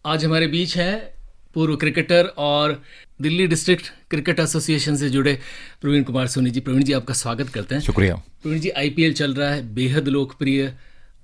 आज हमारे बीच है पूर्व क्रिकेटर और दिल्ली डिस्ट्रिक्ट क्रिकेट एसोसिएशन से जुड़े प्रवीण कुमार सोनी जी। प्रवीण जी, आपका स्वागत करते हैं। शुक्रिया। प्रवीण जी, आईपीएल चल रहा है, बेहद लोकप्रिय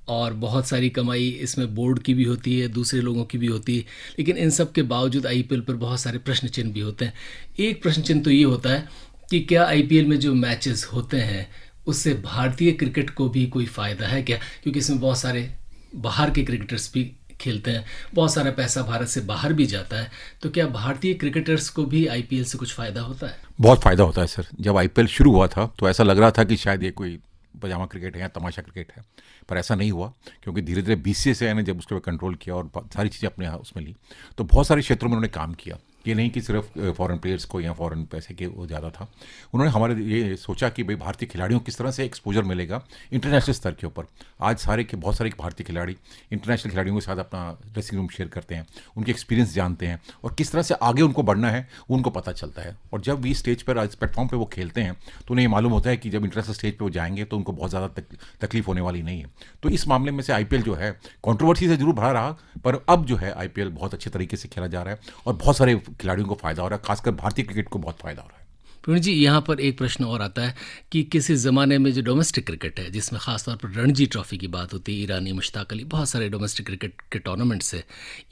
और बहुत सारी कमाई इसमें बोर्ड की भी होती है, दूसरे लोगों की भी होती है, लेकिन इन सब के बावजूद आईपीएल पर बहुत सारे प्रश्न चिन्ह भी होते हैं। एक प्रश्न चिन्ह तो ये होता है कि क्या आईपीएल में जो मैचेस होते हैं उससे भारतीय क्रिकेट को भी कोई फ़ायदा है क्या, क्योंकि इसमें बहुत सारे बाहर के क्रिकेटर्स भी खेलते हैं, बहुत सारा पैसा भारत से बाहर भी जाता है। तो क्या भारतीय क्रिकेटर्स को भी आईपीएल से कुछ फ़ायदा होता है? बहुत फ़ायदा होता है सर। जब आईपीएल शुरू हुआ था तो ऐसा लग रहा था कि शायद ये कोई पजामा क्रिकेट है या तमाशा क्रिकेट है, पर ऐसा नहीं हुआ, क्योंकि धीरे धीरे बीसीसीआई ने जब उसके ऊपर कंट्रोल किया और सारी चीज़ें अपने उसमें ली, तो बहुत सारे क्षेत्रों में उन्होंने काम किया। ये नहीं कि सिर्फ फॉरेन प्लेयर्स को या फॉरेन पैसे के वो ज़्यादा था। उन्होंने हमारे ये सोचा कि भाई भारतीय खिलाड़ियों को किस तरह से एक्सपोजर मिलेगा इंटरनेशनल स्तर के ऊपर। आज बहुत सारे भारतीय खिलाड़ी इंटरनेशनल खिलाड़ियों के साथ अपना ड्रेसिंग रूम शेयर करते हैं, उनके एक्सपीरियंस जानते हैं और किस तरह से आगे उनको बढ़ना है वो उनको पता चलता है। और जब भी स्टेज पर, इस प्लेटफॉर्म पर वो खेलते हैं, तो उन्हें ये मालूम होता है कि जब इंटरनेशनल स्टेज पर वो जाएंगे तो उनको बहुत ज़्यादा तकलीफ होने वाली नहीं है। तो इस मामले में से आईपीएल जो है कंट्रोवर्सी से जरूर भरा रहा, पर अब जो है आईपीएल बहुत अच्छे तरीके से खेला जा रहा है और बहुत सारे खिलाड़ियों को फायदा हो रहा है, खासकर भारतीय क्रिकेट को बहुत फायदा हो रहा है। प्रवीण जी, यहाँ पर एक प्रश्न और आता है कि किसी ज़माने में जो डोमेस्टिक क्रिकेट है, जिसमें ख़ासतौर पर रणजी ट्रॉफी की बात होती है, ईरानी, मुश्ताक अली, बहुत सारे डोमेस्टिक क्रिकेट के टूर्नामेंट्स है,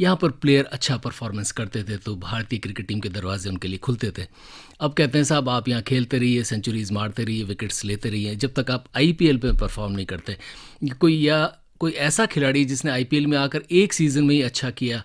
यहाँ पर प्लेयर अच्छा परफॉर्मेंस करते थे तो भारतीय क्रिकेट टीम के दरवाजे उनके लिए खुलते थे। अब कहते हैं साहब आप यहाँ खेलते रहिए, सेंचुरीज मारते रहिए, विकेट्स लेते रहिए, जब तक आप आईपीएल में परफॉर्म नहीं करते। कोई ऐसा खिलाड़ी जिसने आईपीएल में आकर एक सीज़न में ही अच्छा किया,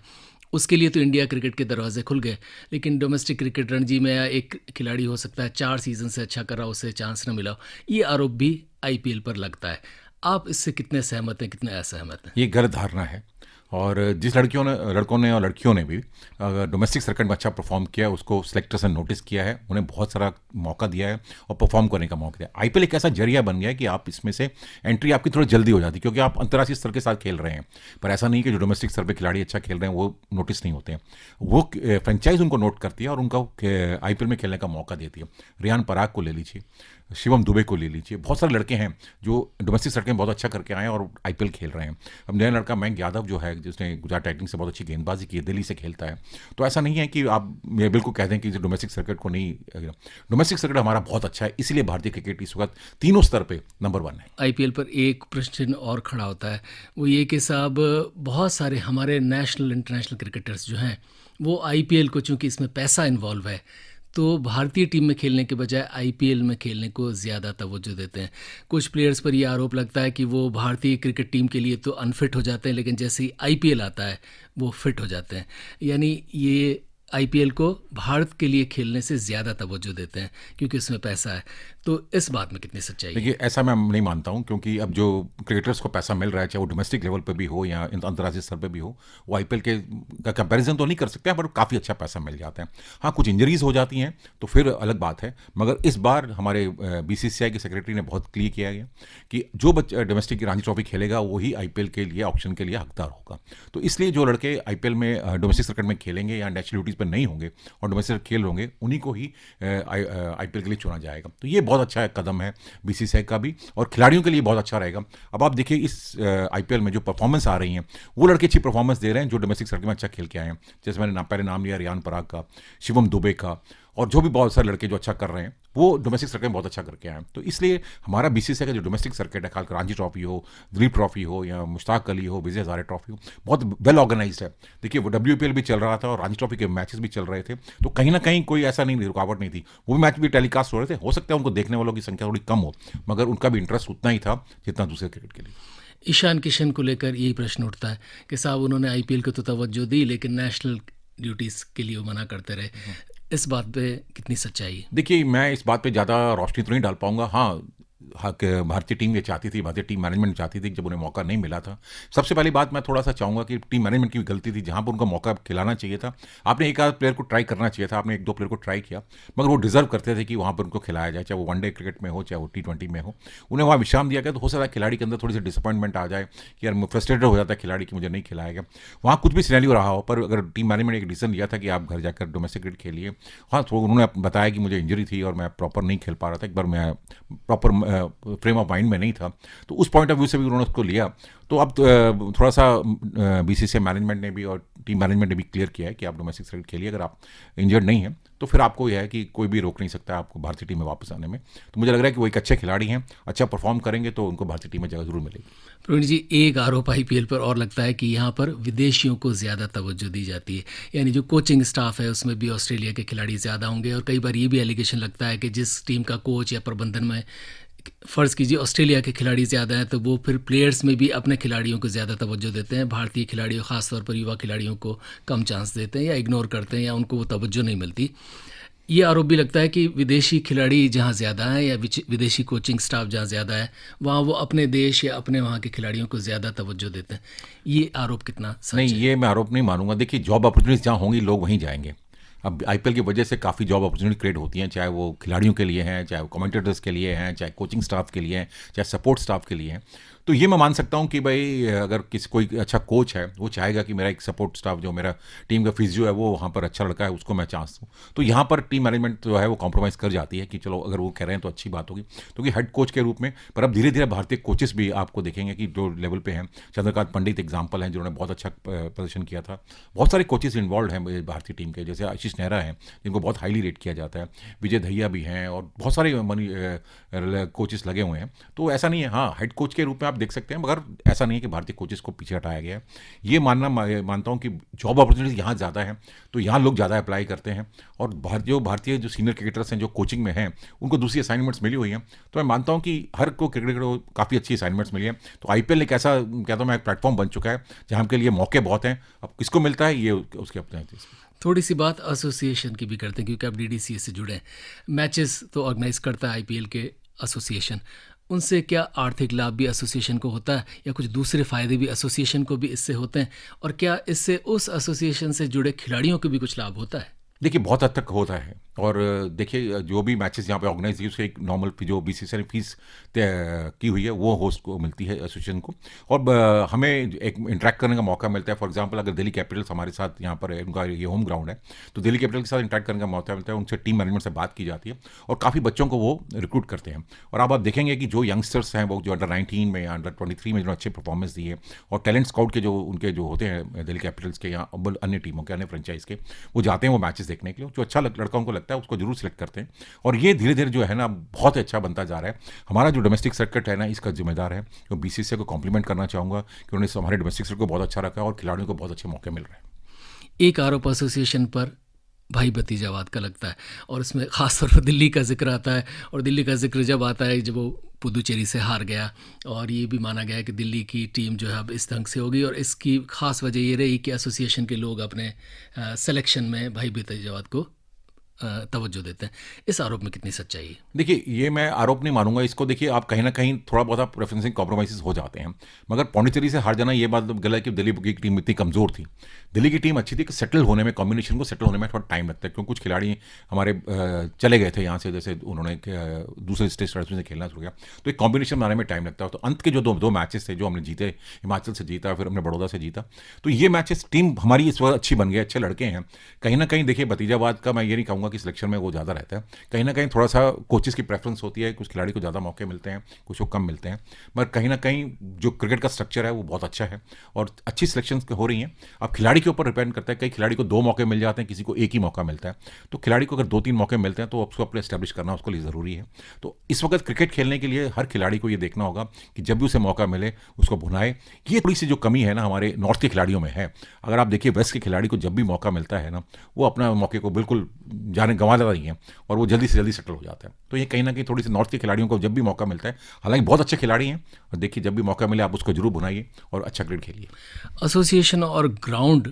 उसके लिए तो इंडिया क्रिकेट के दरवाजे खुल गए, लेकिन डोमेस्टिक क्रिकेट रणजी में एक खिलाड़ी हो सकता है 4 सीज़न से अच्छा कर रहा हो, उसे चांस न मिला हो, ये आरोप भी आईपीएल पर लगता है। आप इससे कितने सहमत हैं, कितने असहमत हैं? ये गलत धारणा है। और जिस लड़कों ने और लड़कियों ने भी डोमेस्टिक सर्किट में अच्छा परफॉर्म किया है, उसको सिलेक्टर्स ने नोटिस किया है, उन्हें बहुत सारा मौका दिया है और परफॉर्म करने का मौका दिया। आईपीएल एक ऐसा जरिया बन गया है कि आप इसमें से एंट्री आपकी थोड़ी जल्दी हो जाती है, क्योंकि आप अंतर्राष्ट्रीय स्तर के साथ खेल रहे हैं। पर ऐसा नहीं कि जो डोमेस्टिक स्तर पर खिलाड़ी अच्छा खेल रहे हैं वो नोटिस नहीं होते हैं। वो फ्रेंचाइज उनको नोट करती है और उनका आईपीएल में खेलने का मौका देती है। रियान पराग को ले लीजिए, शिवम दुबे को ले लीजिए, बहुत सारे लड़के हैं जो डोमेस्टिक सर्किट में बहुत अच्छा करके आए हैं और आईपीएल खेल रहे हैं। अब नया लड़का मयंक यादव जो है, जिसने गुजरात टाइटंस से बहुत अच्छी गेंदबाजी की है, दिल्ली से खेलता है। तो ऐसा नहीं है कि आप ये बिल्कुल कह दें कि डोमेस्टिक सर्किट को नहीं, डोमेस्टिक सर्किट हमारा बहुत अच्छा है, इसीलिए भारतीय क्रिकेट इस वक्त तीनों स्तर पर नंबर 1 है। आईपीएल पर एक प्रश्न और खड़ा होता है, वो ये कि साहब बहुत सारे हमारे नेशनल इंटरनेशनल क्रिकेटर्स जो हैं वो आईपीएल को, चूँकि इसमें पैसा इन्वॉल्व है, तो भारतीय टीम में खेलने के बजाय आईपीएल में खेलने को ज़्यादा तवज्जो देते हैं। कुछ प्लेयर्स पर यह आरोप लगता है कि वो भारतीय क्रिकेट टीम के लिए तो अनफिट हो जाते हैं, लेकिन जैसे ही आईपीएल आता है वो फिट हो जाते हैं। यानी ये आईपीएल को भारत के लिए खेलने से ज़्यादा तवज्जो देते हैं क्योंकि उसमें पैसा है। तो इस बात में कितनी सच्चाई है? देखिए, ऐसा मैं नहीं मानता हूं, क्योंकि अब जो क्रिकेटर्स को पैसा मिल रहा है, चाहे वो डोमेस्टिक लेवल पे भी हो या अंतर्राष्ट्रीय स्तर पे भी हो, वो आईपीएल के का कंपैरिजन तो नहीं कर सकते हैं, पर काफ़ी अच्छा पैसा मिल जाता है। हाँ, कुछ इंजरीज हो जाती हैं तो फिर अलग बात है, मगर इस बार हमारे बीसीसीआई के सेक्रेटरी ने बहुत क्लियर किया गया कि जो बच्चा डोमेस्टिक रणजी ट्रॉफी खेलेगा वही आईपीएल के लिए, ऑप्शन के लिए हकदार होगा। तो इसलिए जो लड़के आईपीएल में डोमेस्टिक सर्किट में खेलेंगे या नेशनल ड्यूटीज़ पर नहीं होंगे और डोमेस्टिक खेल होंगे, उन्हीं को ही आईपीएल के लिए चुना जाएगा। तो ये बहुत अच्छा कदम है बीसीसीआई का भी, और खिलाड़ियों के लिए बहुत अच्छा रहेगा। अब आप देखिए, इस आईपीएल में जो परफॉर्मेंस आ रही हैं, वो लड़के अच्छी परफॉर्मेंस दे रहे हैं जो डोमेस्टिक सर्किट में अच्छा खेल के आए हैं। जैसे मैंने पहले नाम लिया रियान पराग का, शिवम दुबे का, और जो भी बहुत सारे लड़के जो अच्छा कर रहे हैं वो डोमेस्टिक सर्किट में बहुत अच्छा करके आए हैं। तो इसलिए हमारा बीसीसीआई का जो डोमेस्टिक सर्किट है, खासकर रणजी ट्रॉफी हो, दिलीप ट्रॉफी हो या मुश्ताक अली हो, विजय हजारे ट्रॉफी हो, बहुत वेल ऑर्गेनाइज्ड है। देखिए, वो WPL भी चल रहा था और रणजी ट्रॉफी के मैचेस भी चल रहे थे, तो कहीं ना कहीं कोई ऐसा नहीं, रुकावट नहीं थी। वो भी मैच भी टेलीकास्ट हो रहे थे। हो सकता है उनको देखने वालों की संख्या थोड़ी कम हो, मगर उनका भी इंटरेस्ट उतना ही था जितना दूसरे क्रिकेट के लिए। ईशान किशन को लेकर यही प्रश्न उठता है कि साहब उन्होंने आईपीएल को तो तवज्जो दी, लेकिन नेशनल ड्यूटीज़ के लिए वो मना करते रहे। इस बात पे कितनी सच्चाई है? देखिए, मैं इस बात पे ज़्यादा रोशनी तो नहीं डाल पाऊंगा। हाँ, भारतीय टीम ये चाहती थी, भारतीय टीम मैनेजमेंट चाहती थी, जब उन्हें मौका नहीं मिला था। सबसे पहली बात मैं थोड़ा सा चाहूँगा कि टीम मैनेजमेंट की भी गलती थी, जहाँ पर उनको मौका खिलाना चाहिए था। आपने एक आध प्लेयर को ट्राई करना चाहिए था, आपने 1-2 प्लेयर को ट्राई किया, मगर वो डिजर्व करते थे कि वहाँ पर उनको खिलाया जाए, चाहे वो वनडे क्रिकेट में हो, चाहे वो T20 में हो। उन्हें वहाँ विश्राम दिया गया, तो हो सकता है खिलाड़ी के अंदर थोड़ी सी डिसअपॉइंटमेंट आ जाए कि यार फ्रस्ट्रेटेड हो जाता है खिलाड़ी कि मुझे नहीं खिलाया गया। वहाँ कुछ भी सिनेरियो रहा हो, पर अगर टीम मैनेजमेंट ने एक डिसीजन लिया था कि आप घर जाकर डोमेस्टिक क्रिकेट खेलिए। हाँ, तो उन्होंने बताया कि मुझे इंजरी थी और मैं प्रॉपर नहीं खेल पा रहा था, एक बार मैं प्रॉपर फ्रेम ऑफ माइंड में नहीं था, तो उस पॉइंट ऑफ व्यू से भी उन्होंने उसको लिया। तो अब थोड़ा सा बीसीसीआई मैनेजमेंट ने भी और टीम मैनेजमेंट ने भी क्लियर किया है कि आप डोमेस्टिक क्रिकेट खेलिए, अगर आप इंजर्ड नहीं हैं तो फिर आपको यह है कि कोई भी रोक नहीं सकता आपको भारतीय टीम में वापस आने में। तो मुझे लग रहा है कि वो एक अच्छे खिलाड़ी हैं, अच्छा परफॉर्म करेंगे तो उनको भारतीय टीम में जगह जरूर मिलेगी। प्रवीण जी, एक आरोप आईपीएल पर और लगता है कि यहाँ पर विदेशियों को ज़्यादा तवज्जो दी जाती है, यानी जो कोचिंग स्टाफ है उसमें भी ऑस्ट्रेलिया के खिलाड़ी ज़्यादा होंगे, और कई बार ये भी एलिगेशन लगता है कि जिस टीम का कोच या प्रबंधन में फ़र्ज़ कीजिए ऑस्ट्रेलिया के खिलाड़ी ज़्यादा हैं तो वो फिर प्लेयर्स में भी अपने खिलाड़ियों को ज़्यादा तवज्जो देते हैं, भारतीय खिलाड़ियों ख़ासतौर पर युवा खिलाड़ियों को कम चांस देते हैं या इग्नोर करते हैं या उनको वो तवज्जो नहीं मिलती। ये आरोप भी लगता है कि विदेशी खिलाड़ी जहाँ ज़्यादा हैं या विदेशी कोचिंग स्टाफ जहाँ ज़्यादा है वहाँ वो अपने देश या अपने वहाँ के खिलाड़ियों को ज़्यादा तवज्जो देते हैं। ये आरोप कितना सच नहीं, है? ये मैं आरोप नहीं मानूंगा। देखिए, जॉब अपॉर्चुनिटीज जहाँ होंगी लोग वहीं जाएंगे। अब आईपीएल की वजह से काफ़ी जॉब अपॉर्चुनिटी क्रिएट होती हैं, चाहे वो खिलाड़ियों के लिए हैं, चाहे वो कमेंटेटर्स के लिए हैं, चाहे कोचिंग स्टाफ के लिए हैं, चाहे सपोर्ट स्टाफ के लिए हैं। तो ये मैं मान सकता हूँ कि भाई अगर कोई अच्छा कोच है वो चाहेगा कि मेरा एक सपोर्ट स्टाफ जो मेरा टीम का फिजियो है वो वहाँ पर अच्छा लड़का है उसको मैं चांस दूँ, तो यहाँ पर टीम मैनेजमेंट जो है वो कॉम्प्रोमाइज़ कर जाती है कि चलो अगर वो कह रहे हैं तो अच्छी बात होगी, क्योंकि हेड कोच के रूप में। पर अब धीरे धीरे भारतीय कोचेस भी आपको देखेंगे कि जो लेवल पे हैं, चंद्रकांत पंडित एग्जाम्पल हैं जिन्होंने बहुत अच्छा प्रदर्शन किया था। बहुत सारे कोचेस इन्वॉल्व हैं भारतीय टीम के, जैसे आशीष नेहरा हैं जिनको बहुत हाईली रेट किया जाता है, विजय दहिया भी हैं और बहुत सारे कोचेस लगे हुए हैं। तो ऐसा नहीं है, हाँ हेड कोच के रूप में आप देख सकते हैं, मगर ऐसा नहीं है कि भारतीय कोचेस को पीछे हटाया गया है। ये मानता हूं कि जॉब अपॉर्चुनिटीज यहाँ ज़्यादा है तो यहाँ लोग ज़्यादा अप्लाई करते हैं, और भारतीय जो सीनियर क्रिकेटर्स हैं जो कोचिंग में हैं उनको दूसरी असाइनमेंट्स मिली हुई हैं। तो मैं मानता हूँ कि हर को क्रिकेटर को काफ़ी अच्छी असाइनमेंट्स मिली हैं। तो आईपीएल एक ऐसा कहता हूँ मैं एक प्लेटफॉर्म बन चुका है जहाँ के लिए मौके बहुत हैं। अब किसको मिलता है ये उसके अपने चीज़। थोड़ी सी बात एसोसिएशन की भी करते हैं क्योंकि आप डीडीसीए से जुड़े हैं। मैचेस तो ऑर्गेनाइज करता है आईपीएल के एसोसिएशन, उनसे क्या आर्थिक लाभ भी एसोसिएशन को होता है या कुछ दूसरे फ़ायदे भी एसोसिएशन को भी इससे होते हैं, और क्या इससे उस एसोसिएशन से जुड़े खिलाड़ियों को भी कुछ लाभ होता है? देखिए, बहुत हद तक होता है। और देखिए, जो भी मैचेस यहाँ पे ऑर्गेनाइज हुई उसके एक नॉर्मल जो बीसीसीआई ने फीस तय की हुई है वो होस्ट को मिलती है, एसोसिएशन को, और हमें एक इंटरेक्ट करने का मौका मिलता है। फॉर एग्जांपल अगर दिल्ली कैपिटल्स हमारे साथ यहाँ पर है, उनका ये होम ग्राउंड है, तो दिल्ली कैपिटल के साथ इंटरेक्ट करने का मौका मिलता है, उनसे टीम मैनेजमेंट से बात की जाती है और काफ़ी बच्चों को वो रिक्रूट करते हैं। और अब आप देखेंगे कि जो यंगस्टर्स हैं वो जो अंडर-19 में या अंडर-23 में जो अच्छे परफॉर्मेंस दिए, और टैलेंट स्काउट के जो उनके जो होते हैं दिल्ली कैपिटल्स के या अन्य टीमों के, अन्य फ्रेंचाइज के, वो जाते हैं वो मैचेस देखने के लिए। जो अच्छा लड़का उनको लगता है उसको जरूर सिलेक्ट करते हैं, और ये धीरे धीरे जो है ना बहुत अच्छा बनता जा रहा है। हमारा जो डोमेस्टिक सर्किट है ना इसका जिम्मेदार है, तो बीसीसीआई को कॉम्प्लीमेंट करना चाहूँगा कि उन्होंने हमारे डोमेस्टिक सर्किट को बहुत अच्छा रखा है और खिलाड़ियों को बहुत अच्छे मौके मिल रहे हैं। एक आरोप एसोसिएशन पर भाई भतीजावाद का लगता है, और इसमें ख़ास तौर पर दिल्ली का जिक्र आता है, और दिल्ली का जिक्र जब आता है जब वो पुदुचेरी से हार गया, और ये भी माना गया है कि दिल्ली की टीम जो है अब इस ढंग से होगी, और इसकी ख़ास वजह ये रही कि एसोसिएशन के लोग अपने सिलेक्शन में भाई भतीजावाद को तवज्जो देते हैं। इस आरोप में कितनी सच्चाई है? देखिए, ये मैं आरोप नहीं मानूंगा इसको। देखिए, आप कहीं ना कहीं थोड़ा बहुत आप प्रेफरेंसिंग कॉम्प्रोमाइज़ हो जाते हैं, मगर पौंडीचेरी से हार जाना ये बात गलत है कि दिल्ली की टीम इतनी कमज़ोर थी। दिल्ली की टीम अच्छी थी कि सेटल होने में, कॉम्बिनेशन को सेटल होने में थोड़ा टाइम लगता है, क्योंकि कुछ खिलाड़ी हमारे चले गए थे यहाँ से, जैसे उन्होंने दूसरे स्टेट से खेलना शुरू किया, तो एक कॉम्बिनेशन बनाने में टाइम लगता है। तो अंत के जो दो मैचेस थे जो हमने जीते, हिमाचल से जीता, फिर हमने बड़ौदा से जीता, तो ये मैचेस टीम हमारी इस वक्त अच्छी बन गई, अच्छे लड़के हैं। कहीं ना कहीं देखिए, भतीजावाद का मैं ये नहीं कहूँगा कि सिलेक्शन में वो ज़्यादा रहता है, कहीं ना कहीं थोड़ा सा कोचेस की प्रेफरेंस होती है, कुछ खिलाड़ी को ज़्यादा मौके मिलते हैं, कुछ को कम मिलते हैं, मगर कहीं ना कहीं जो क्रिकेट का स्ट्रक्चर है वो बहुत अच्छा है और अच्छी सिलेक्शन हो रही हैं। अब खिलाड़ी के ऊपर डिपेंड करता है, कई खिलाड़ी को 2 मौके मिल जाते हैं, किसी को एक ही मौका मिलता है। तो खिलाड़ी को अगर 2-3 मौके मिलते हैं तो उसको अपने एस्टैब्लिश करना उसके लिए ज़रूरी है। तो इस वक्त क्रिकेट खेलने के लिए हर खिलाड़ी को ये देखना होगा कि जब भी उसे मौका मिले उसको भुनाए। ये थोड़ी सी जो कमी है ना हमारे नॉर्थ के खिलाड़ियों में है। अगर आप देखिए, वेस्ट के खिलाड़ी को जब भी मौका मिलता है ना, वो अपना मौके को बिल्कुल गंवा देता ही है और वो जल्दी से जल्दी सेटल हो जाता है। तो ये कहीं ना कहीं थोड़ी सी नॉर्थ के खिलाड़ियों को जब भी मौका मिलता है, हालांकि बहुत अच्छे खिलाड़ी हैं, और देखिए जब भी मौका मिले आप उसको जरूर भुनाइए और अच्छा क्रिकेट खेलिए। एसोसिएशन और ग्राउंड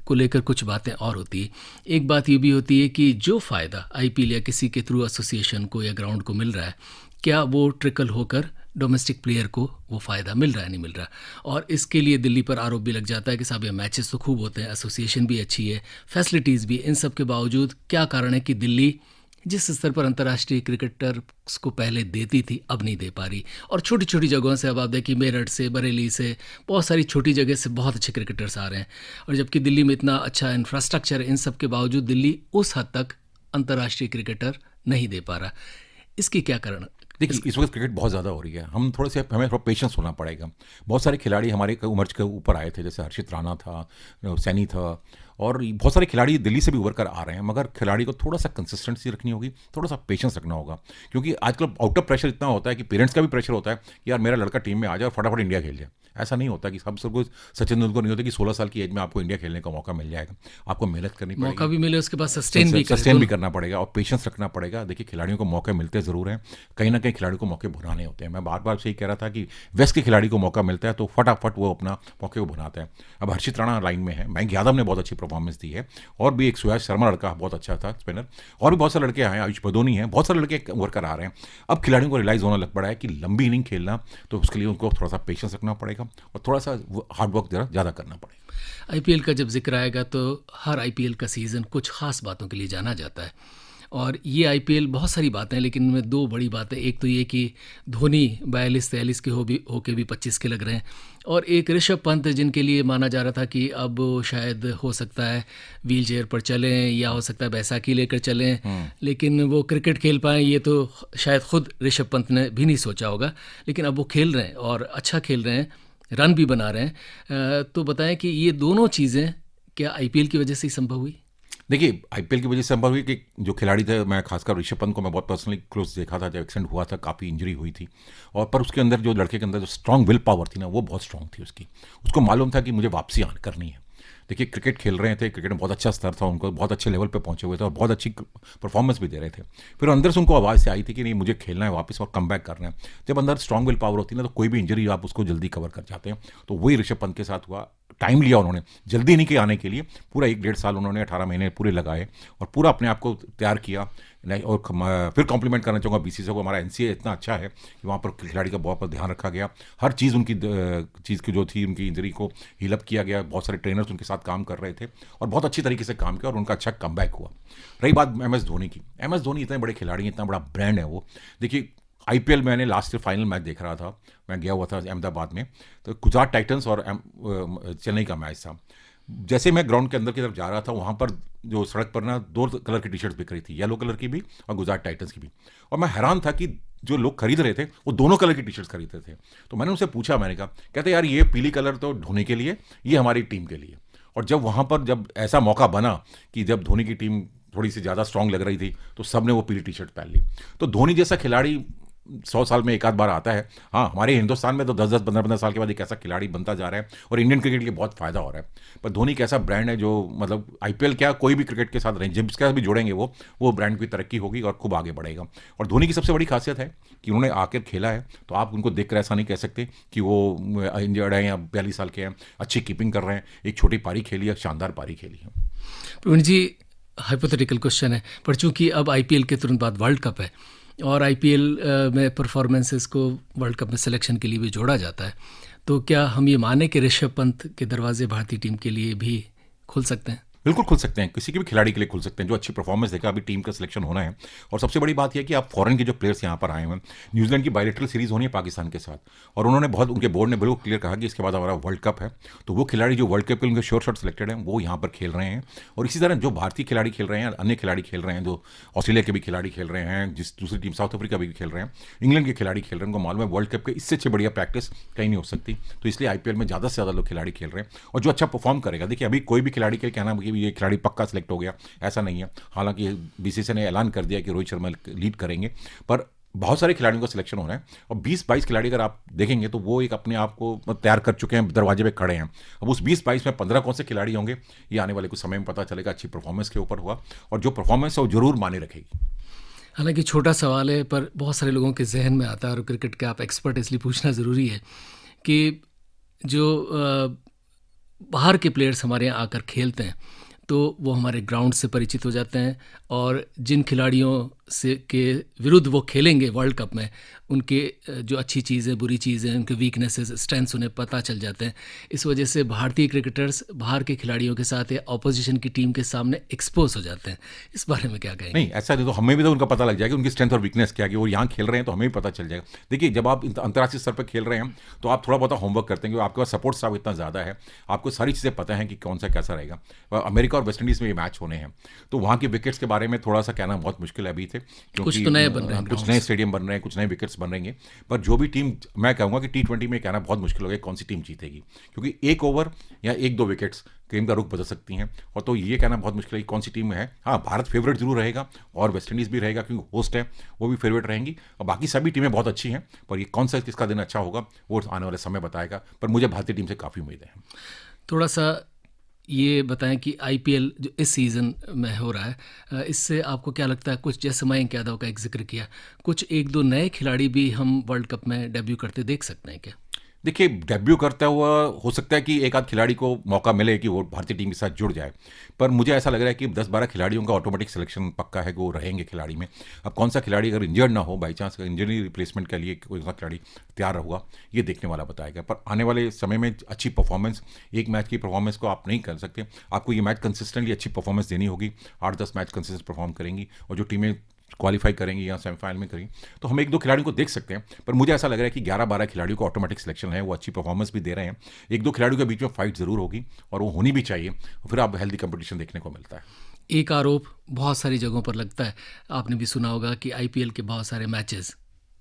को लेकर कुछ बातें और होती है। एक बात ये भी होती है कि जो फ़ायदा आईपीएल या किसी के थ्रू एसोसिएशन को या ग्राउंड को मिल रहा है, क्या वो ट्रिकल होकर डोमेस्टिक प्लेयर को वो फ़ायदा मिल रहा है, नहीं मिल रहा। और इसके लिए दिल्ली पर आरोप भी लग जाता है कि साहब ये मैचेस तो खूब होते हैं, एसोसिएशन भी अच्छी है, फैसिलिटीज़ भी, इन सब के बावजूद क्या कारण है कि दिल्ली जिस स्तर पर अंतर्राष्ट्रीय क्रिकेटर्स को पहले देती थी अब नहीं दे पा रही। और छोटी छोटी जगहों से, अब आप देखिए मेरठ से, बरेली से, बहुत सारी छोटी जगह से बहुत अच्छे क्रिकेटर्स आ रहे हैं, और जबकि दिल्ली में इतना अच्छा इंफ्रास्ट्रक्चर है, इन सब के बावजूद दिल्ली उस हद तक अंतर्राष्ट्रीय क्रिकेटर नहीं दे पा रहा। इसकी क्या देखिए इस वक्त क्रिकेट बहुत ज़्यादा हो रही है, हमें थोड़ा पेशेंस होना पड़ेगा। बहुत सारे खिलाड़ी हमारे उम्र के ऊपर आए थे, जैसे हर्षित राणा था, सैनी था, और बहुत सारे खिलाड़ी दिल्ली से भी उभर कर आ रहे हैं, मगर खिलाड़ी को थोड़ा सा कंसिस्टेंसी रखनी होगी, थोड़ा सा पेशेंस रखना होगा, क्योंकि आजकल आउट ऑफ प्रेशर इतना होता है कि पेरेंट्स का भी प्रेशर होता है कि यार मेरा लड़का टीम में आ जाए और फटाफट इंडिया खेल जाए। ऐसा नहीं होता कि सबको सचिन तेंदुलकर नहीं होता कि 16 साल की एज में आपको इंडिया खेलने का मौका मिल जाएगा। आपको मेहनत करनी पड़ेगी, मौका भी मिले उसके बाद सस्टेन भी करना पड़ेगा और पेशेंस रखना पड़ेगा। देखिए खिलाड़ियों को मौके मिलते ज़रूर हैं, कहीं ना कहीं खिलाड़ियों को मौके भुनाने होते हैं। मैं बार बार से ही कह रहा था कि वेस्ट के खिलाड़ी को मौका मिलता है तो फटाफट वो अपना मौके को भुनाता है। अब हर्षित राणा लाइन में है, मयंक यादव ने बहुत अच्छी परफॉर्मेंस दी है, और भी एक सुयाश शर्मा लड़का बहुत अच्छा था स्पिनर, और भी बहुत सारे लड़के आए हैं, आयुष बदोनी हैं, बहुत सारे लड़के उभर कर आ रहे हैं। अब खिलाड़ियों को रियलाइज़ होना लग पड़ा है कि लंबी इनिंग खेलना, तो उसके लिए उनको थोड़ा सा पेशेंस रखना पड़ेगा और थोड़ा सा हार्ड वर्क ज़्यादा करना पड़ेगा। आईपीएल का जब जिक्र आएगा तो हर आईपीएल का सीज़न कुछ खास बातों के लिए जाना जाता है, और ये आईपीएल बहुत सारी बातें, लेकिन इनमें दो बड़ी बातें, एक तो ये कि धोनी 42-43 के होके भी 25 के लग रहे हैं, और एक ऋषभ पंत जिनके लिए माना जा रहा था कि अब शायद हो सकता है व्हील चेयर पर चलें या हो सकता है बैसाखी लेकर चलें, लेकिन वो क्रिकेट खेल पाएँ ये तो शायद खुद ऋषभ पंत ने भी नहीं सोचा होगा, लेकिन अब वो खेल रहे हैं और अच्छा खेल रहे हैं, रन भी बना रहे हैं। तो बताएं कि ये दोनों चीज़ें क्या आईपीएल की वजह से ही संभव हुई? देखिए आईपीएल की वजह से संभव हुई कि जो खिलाड़ी थे, मैं खासकर ऋषभ पंत को मैं बहुत पर्सनली क्लोज देखा था, जब एक्सीडेंट हुआ था काफ़ी इंजरी हुई थी, और पर उसके अंदर जो लड़के के अंदर जो स्ट्रांग विल पावर थी ना, वो बहुत स्ट्रांग थी उसको मालूम था कि मुझे वापसी करनी है। देखिए क्रिकेट खेल रहे थे, क्रिकेट में बहुत अच्छा स्तर था, उनको बहुत अच्छे लेवल पे पहुंचे हुए थे और बहुत अच्छी परफॉर्मेंस भी दे रहे थे। फिर अंदर से उनको आवाज़ से आई थी कि नहीं मुझे खेलना है वापस और कम बैक करना है। जब अंदर स्ट्रांग विल पावर होती है ना, तो कोई भी इंजरी आप उसको जल्दी कवर कर जाते हैं। तो वही ऋषभ पंत के साथ हुआ। टाइम लिया उन्होंने, जल्दी नहीं किया आने के लिए, पूरा 1-1.5 साल उन्होंने 18 महीने पूरे लगाए और पूरा अपने आप को तैयार किया। नहीं, और फिर कॉम्प्लीमेंट करना चाहूँगा बीसीसीआई को, हमारा एनसीए इतना अच्छा है कि वहाँ पर खिलाड़ी का बहुत ध्यान रखा गया, हर चीज़ उनकी चीज़ की जो थी उनकी इंजरी को हील अप किया गया, बहुत सारे ट्रेनर्स उनके साथ काम कर रहे थे और बहुत अच्छी तरीके से काम किया और उनका अच्छा कमबैक हुआ। रही बात एम एस धोनी की, एम एस धोनी इतने बड़े खिलाड़ी हैं, इतना बड़ा ब्रांड है वो। देखिए आईपीएल मैंने लास्ट ईयर फाइनल मैच देख रहा था, मैं गया हुआ था अहमदाबाद में, तो गुजरात टाइटंस और चेन्नई का मैच था। जैसे मैं ग्राउंड के अंदर की तरफ जा रहा था, वहाँ पर जो सड़क पर ना 2 कलर की टी शर्ट्स बिक रही थी, येलो कलर की भी और गुजरात टाइटंस की भी, और मैं हैरान था कि जो लोग खरीद रहे थे वो दोनों कलर की टी शर्ट्स खरीद रहे थे। तो मैंने उनसे पूछा, मैंने कहा, कहते यार ये पीली कलर तो धोनी के लिए, ये हमारी टीम के लिए। और जब वहाँ पर जब ऐसा मौका बना कि जब धोनी की टीम थोड़ी सी ज़्यादा स्ट्रांग लग रही थी, तो सब ने वो पीली टी शर्ट पहन ली। तो धोनी जैसा खिलाड़ी 100 साल में एक आध बार आता है। हाँ, हमारे हिंदुस्तान में तो 10-10, 15-15 साल के बाद एक ऐसा खिलाड़ी बनता जा रहा है और इंडियन क्रिकेट के लिए बहुत फायदा हो रहा है। पर धोनी एक ऐसा ब्रांड है जो मतलब आईपीएल क्या कोई भी क्रिकेट के साथ रहें, जिसके साथ भी जुड़ेंगे वो ब्रांड की तरक्की होगी और खूब आगे बढ़ेगा। और धोनी की सबसे बड़ी खासियत है कि उन्होंने आकर खेला है, तो आप उनको देखकर ऐसा नहीं कह सकते कि वो इंजर्ड है या 42 साल के हैं, अच्छी कीपिंग कर रहे हैं, एक छोटी पारी खेली है, शानदार पारी खेली है। प्रवीण जी, हाइपोथेटिकल क्वेश्चन है, पर चूंकि अब आईपीएल के तुरंत बाद वर्ल्ड कप है और आईपीएल में परफॉर्मेंसेस को वर्ल्ड कप में सिलेक्शन के लिए भी जोड़ा जाता है, तो क्या हम ये माने कि ऋषभ पंत के दरवाजे भारतीय टीम के लिए भी खुल सकते हैं? बिल्कुल खुल सकते हैं, किसी के भी खिलाड़ी के लिए खुल सकते हैं जो अच्छी परफॉर्मेंस देगा। अभी टीम का सिलेक्शन होना है, और सबसे बड़ी बात यह है कि आप फॉरेन के जो प्लेयर्स यहाँ पर आए हैं, न्यूजीलैंड की बायलैटरल सीरीज होनी है पाकिस्तान के साथ, और उन्होंने बहुत, उनके बोर्ड ने बिल्कुल क्लियर कहा कि इसके बाद हमारा वर्ल्ड कप है, तो वो खिलाड़ी जो वर्ल्ड कप के उनके श्योर शॉट सिलेक्टेड हैं वो यहाँ पर खेल रहे हैं। और इसी तरह जो भारतीय खिलाड़ी खेल रहे हैं, अन्य खिलाड़ी खेल रहे हैं, जो ऑस्ट्रेलिया के भी खिलाड़ी खेल रहे हैं, जिस दूसरी टीम साउथ अफ्रीका भी खेल रहे हैं, इंग्लैंड के खिलाड़ी खेल रहे हैं, उनको मालूम है वर्ल्ड कप के इससे अच्छी बढ़िया प्रैक्टिस कहीं नहीं हो सकती। तो इसलिए आईपीएल में ज़्यादा से ज़्यादा लोग खिलाड़ी खेल रहे हैं, और जो अच्छा परफॉर्म करेगा, देखिए अभी कोई भी खिलाड़ी के कहना कि ये खिलाड़ी पक्का सेलेक्ट हो गया, ऐसा नहीं है। हालांकि बीसीसीआई ने ऐलान कर दिया कि रोहित शर्मा लीड करेंगे, पर बहुत सारे खिलाड़ियों का सिलेक्शन हो रहा है, और 20-22 खिलाड़ी अगर आप देखेंगे तो वो एक अपने आप को तैयार कर चुके हैं, दरवाजे पे खड़े हैं। अब उस 20-22 में 15 कौन से खिलाड़ी होंगे, ये आने वाले कुछ समय में पता चलेगा। अच्छी परफॉर्मेंस के ऊपर हुआ, और जो परफॉर्मेंस है वो जरूर माने रखेगी। हालांकि छोटा सवाल है, पर बहुत सारे लोगों के जहन में आता है, और क्रिकेट के आप एक्सपर्ट इसलिए पूछना ज़रूरी है कि जो बाहर के प्लेयर्स हमारे यहाँ आकर खेलते हैं तो वो हमारे ग्राउंड से परिचित हो जाते हैं, और जिन खिलाड़ियों से के विरुद्ध वो खेलेंगे वर्ल्ड कप में, उनके जो अच्छी चीज़ें, बुरी चीज़ें, उनके वीकनेसेस, स्ट्रेंथ्स उन्हें पता चल जाते हैं। इस वजह से भारतीय क्रिकेटर्स बाहर के खिलाड़ियों के साथ या ऑपोजिशन की टीम के सामने एक्सपोज हो जाते हैं। इस बारे में क्या कहेंगे? नहीं, ऐसा नहीं, तो हमें भी तो उनका पता लग जाएगा, उनकी स्ट्रेंथ और वीकनेस क्या है, कि वो यहाँ खेल रहे हैं तो हमें भी पता चल जाएगा। देखिए जब आप अंतर्राष्ट्रीय स्तर पर खेल रहे हैं तो आप थोड़ा बहुत होमवर्क करते हैं, क्योंकि आपके पास सपोर्ट स्टाफ इतना ज़्यादा है, आपको सारी चीज़ें पता है कि कौन सा कैसा रहेगा। अमेरिका और वेस्ट इंडीज़ में ये मैच होने हैं, तो वहाँ के विकेट्स के बारे में थोड़ा सा कहना बहुत मुश्किल है अभी थे, कुछ क्योंकि तो नए बन रहे हैं कुछ नए ग्राउंड्स। स्टेडियम बन रहे हैं, कुछ नए विकेट्स बन रहेंगे। पर जो भी टीम, मैं कहूँगा कि T20 में कहना बहुत मुश्किल हो गया कौन सी टीम जीतेगी, क्योंकि एक ओवर या एक दो विकेट्स गेम का रुख बदल सकती हैं। और तो ये कहना बहुत मुश्किल है कि कौन सी टीम है। हाँ, भारत फेवरेट जरूर रहेगा और वेस्ट इंडीज़ भी रहेगा, क्योंकि होस्ट है, वो भी फेवरेट रहेंगी, और बाकी सभी टीमें बहुत अच्छी हैं। पर ये कौन सा किसका दिन अच्छा होगा वो आने वाले समय बताएगा। पर मुझे भारतीय टीम से काफ़ी उम्मीदें हैं। थोड़ा सा ये बताएं कि आईपीएल जो इस सीज़न में हो रहा है, इससे आपको क्या लगता है? कुछ जैसे मयंक यादव का एक जिक्र किया, कुछ एक दो नए खिलाड़ी भी हम वर्ल्ड कप में डेब्यू करते देख सकते हैं क्या? देखिए, डेब्यू करता हुआ हो सकता है कि एक आध खिलाड़ी को मौका मिले कि वो भारतीय टीम के साथ जुड़ जाए। पर मुझे ऐसा लग रहा है कि 10-12 खिलाड़ियों का ऑटोमेटिक सिलेक्शन पक्का है कि वो रहेंगे खिलाड़ी में। अब कौन सा खिलाड़ी अगर इंजर्ड ना हो, बाई चांस इंजरी रिप्लेसमेंट के लिए कोई सा खिलाड़ी तैयार रहुआ, ये देखने वाला बताएगा। पर आने वाले समय में अच्छी परफॉर्मेंस, एक मैच की परफॉर्मेंस को आप नहीं कर सकते, आपको ये मैच कंसिस्टेंटली अच्छी परफॉर्मेंस देनी होगी। 8-10 मैच कंसिस्टेंट परफॉर्म करेंगी, और जो टीमें क्वालिफाई करेंगी या सेमीफाइनल में करेंगी, तो हम एक दो खिलाड़ियों को देख सकते हैं। पर मुझे ऐसा लग रहा है कि 11-12 खिलाड़ियों को ऑटोमेटिक सिलेक्शन है, वो अच्छी परफॉर्मेंस भी दे रहे हैं। एक दो खिलाड़ियों के बीच में फाइट ज़रूर होगी, और वो होनी भी चाहिए, फिर आप हेल्दी कंपटीशन देखने को मिलता है। एक आरोप बहुत सारी जगहों पर लगता है, आपने भी सुना होगा कि आईपीएल के बहुत सारे मैचेस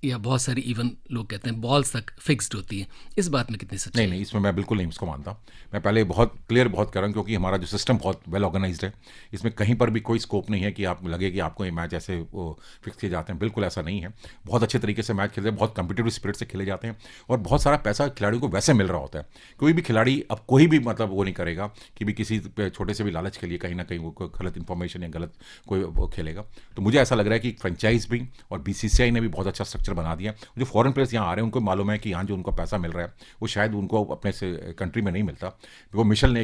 या बहुत सारी इवन लोग कहते हैं बॉल्स तक फिक्स्ड होती हैं। इस बात में कितनी सच्चाई नहीं है? नहीं, इसमें मैं बिल्कुल नहीं इसको मानता। मैं पहले बहुत क्लियर बहुत कर रहा हूँ, क्योंकि हमारा जो सिस्टम बहुत वेल ऑर्गेनाइज्ड है, इसमें कहीं पर भी कोई स्कोप नहीं है कि आप लगे कि आपको ये मैच ऐसे वो फिक्स किए जाते हैं। बिल्कुल ऐसा नहीं है। बहुत अच्छे तरीके से मैच खेलते हैं, बहुत कम्पिटिटिव स्पिरिट से खेले जाते हैं, और बहुत सारा पैसा खिलाड़ियों को वैसे मिल रहा होता है। कोई भी खिलाड़ी अब कोई भी मतलब वो नहीं करेगा कि भी किसी छोटे से भी लालच के लिए कहीं ना कहीं वो कोई गलत इन्फॉर्मेशन या गलत कोई वो खेलेगा। तो मुझे ऐसा लग रहा है कि फ्रेंचाइज भी और बीसीसीआई ने भी बहुत अच्छा स्ट्रक्चर बना दिया। जो फॉरेन प्लेयर्स यहाँ आ रहे हैं, उनको मालूम है कि यहाँ जो उनको पैसा मिल रहा है वो शायद उनको अपने से कंट्री में नहीं मिलता। वो मिशेल ने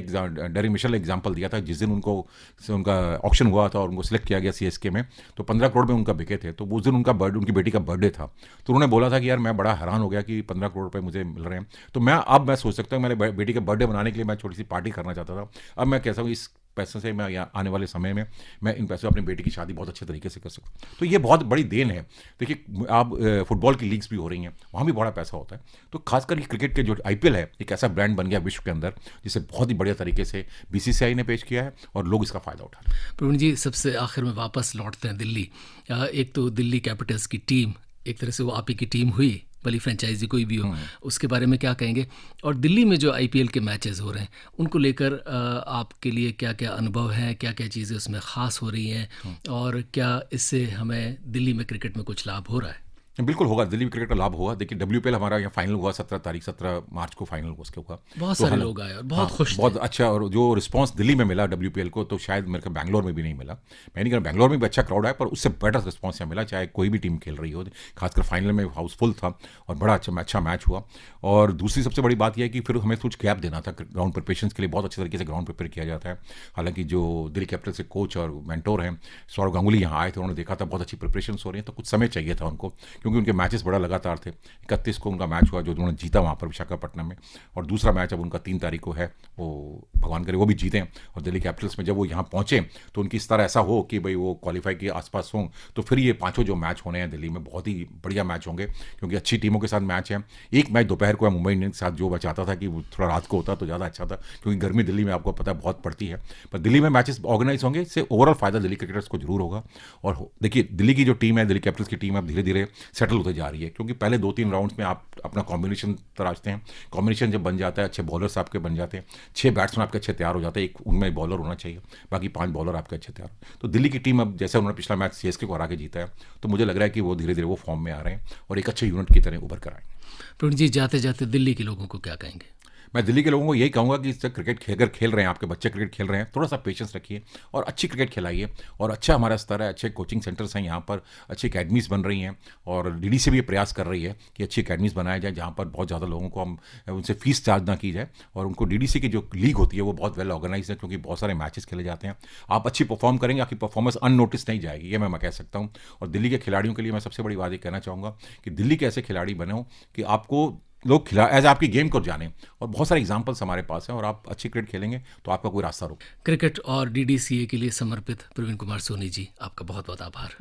डेरी मिशेल ने एग्जांपल दिया था, जिस दिन उनका ऑक्शन हुआ था और उनको सिलेक्ट किया गया सीएसके में, तो 15 करोड़ में उनका बिके थे। तो उस दिन उनकी बेटी का बर्थडे था, तो उन्होंने बोला था कि यार मैं बड़ा हैरान हो गया कि 15 करोड़ रुपये मुझे मिल रहे हैं। तो मैं सोच सकता हूँ, मेरे बेटी का बर्थडे मनाने के लिए मैं छोटी सी पार्टी करना चाहता था। अब मैं कैसा हूँ, इस पैसों से मैं यहाँ आने वाले समय में मैं इन पैसों अपनी बेटी की शादी बहुत अच्छे तरीके से कर सकता हूँ। तो ये बहुत बड़ी देन है। देखिए, आप फुटबॉल की लीग्स भी हो रही हैं, वहाँ भी बड़ा पैसा होता है। तो खासकर ये क्रिकेट के जो आईपीएल है, एक ऐसा ब्रांड बन गया विश्व के अंदर, जिसे बहुत ही बढ़िया तरीके से बीसीसीआई ने पेश किया है, और लोग इसका फ़ायदा उठा रहे हैं। प्रवीण जी, सबसे आखिर में वापस लौटते हैं दिल्ली। एक तो दिल्ली कैपिटल्स की टीम, एक तरह से वो आप ही की टीम हुई, भली फ्रेंचाइजी कोई भी हो, उसके बारे में क्या कहेंगे? और दिल्ली में जो आईपीएल के मैचेस हो रहे हैं, उनको लेकर आपके लिए क्या क्या अनुभव हैं, क्या क्या चीज़ें उसमें ख़ास हो रही हैं, और क्या इससे हमें दिल्ली में क्रिकेट में कुछ लाभ हो रहा है? बिल्कुल होगा, दिल्ली क्रिकेट का लाभ होगा। देखिए, WPL हमारा यहाँ फाइनल हुआ 17 मार्च को फाइनल उसके हुआ। बहुत तो सारे लोग आए और बहुत हाँ, खुश थे। बहुत अच्छा, और जो रिस्पांस दिल्ली में मिला WPL को, तो शायद मेरे को बैंगलोर में भी नहीं मिला। मैं नहीं कह रहा, बैंगलोर में भी अच्छा क्राउड है, पर उससे बेटर रिस्पांस यहाँ मिला, चाहे कोई भी टीम खेल रही हो। खासकर फाइनल में हाउसफुल था, और बड़ा अच्छा मैच हुआ। और दूसरी सबसे बड़ी बात यह है कि फिर हमें कुछ गैप देना था ग्राउंड प्रिपरेशन के लिए। बहुत अच्छे तरीके से ग्राउंड प्रिपेयर किया जाता है। हालांकि जो दिल्ली कैपिटल्स के कोच और मेंटोर हैं सौरव गांगुली यहाँ आए थे, उन्होंने देखा था बहुत अच्छी प्रिपरेशन हो रही है, तो कुछ समय चाहिए था उनको, क्योंकि उनके मैचेस बड़ा लगातार थे। 31 को उनका मैच हुआ जो उन्होंने जीता वहाँ पर विशाखापट्टनम में, और दूसरा मैच अब उनका 3 तारीख को है, वो भगवान करे वो भी जीतें। और दिल्ली कैपिटल्स में जब वो यहाँ पहुँचे, तो उनकी इस तरह ऐसा हो कि भाई वो क्वालिफाई के आसपास हों, तो फिर ये पाँचों जो मैच होने हैं दिल्ली में बहुत ही बढ़िया मैच होंगे, क्योंकि अच्छी टीमों के साथ मैच है। एक मैच दोपहर को है मुंबई इंडियंस के साथ, जो मैं चाहता था कि वो थोड़ा रात को होता तो ज़्यादा अच्छा था, क्योंकि गर्मी दिल्ली में आपको पता है बहुत पड़ती है। पर दिल्ली में मैचेस ऑर्गेनाइज होंगे, इससे ओवरऑल फ़ायदा दिल्ली क्रिकेटर्स को जरूर होगा। और देखिए, दिल्ली की जो टीम है, दिल्ली कैपिटल्स की टीम अब धीरे धीरे सेटल होते जा रही है, क्योंकि पहले 2-3 राउंड्स में आप अपना कॉम्बिनेशन तराशते हैं। कॉम्बिनेशन जब बन जाता है, अच्छे बॉलर्स आपके बन जाते हैं, 6 बैट्समैन आपके अच्छे तैयार हो जाते हैं, एक उनमें बॉलर होना चाहिए, बाकी 5 बॉलर आपके अच्छे तैयार। तो दिल्ली की टीम अब, जैसे उन्होंने पिछला मैच सीएसके को हरा के जीता है, तो मुझे लग रहा है कि वो धीरे धीरे वो फॉर्म में आ रहे हैं और एक अच्छे यूनिट की तरह उभर कर आएंगे। प्रवीण जी, जाते जाते दिल्ली के लोगों को क्या कहेंगे? मैं दिल्ली के लोगों को यही कहूँगा कि इससे क्रिकेट अगर खेल रहे हैं, आपके बच्चे क्रिकेट खेल रहे हैं, थोड़ा सा पेशेंस रखिए और अच्छी क्रिकेट खिलाइए। और अच्छा हमारा स्तर है, अच्छे कोचिंग सेंटर्स हैं यहाँ पर, अच्छी अकेडमीज़ बन रही हैं, और डीडीसी भी ये प्रयास कर रही है कि अच्छी अकेडमीज़ बनाया जाए, जहाँ पर बहुत ज़्यादा लोगों को हम उनसे फीस चार्ज ना की जाए। और उनको डीडीसी की जो लीग होती है वो बहुत वेल ऑर्गेनाइज है, क्योंकि बहुत सारे मैचेस खेले जाते हैं। आप अच्छी परफॉर्म करेंगे, आपकी परफॉर्मेंस अननोटिस नहीं जाएगी, ये मैं कह सकता हूँ। और दिल्ली के खिलाड़ियों के लिए मैं सबसे बड़ी बात ये कहना चाहूँगा कि दिल्ली के ऐसे खिलाड़ी बने हो कि आपको लोग एज आपकी गेम को जाने, और बहुत सारे एग्जांपल्स हमारे पास हैं, और आप अच्छी क्रिकेट खेलेंगे तो आपका कोई रास्ता रोक। क्रिकेट और डीडीसीए के लिए समर्पित प्रवीण कुमार सोनी जी, आपका बहुत बहुत आभार।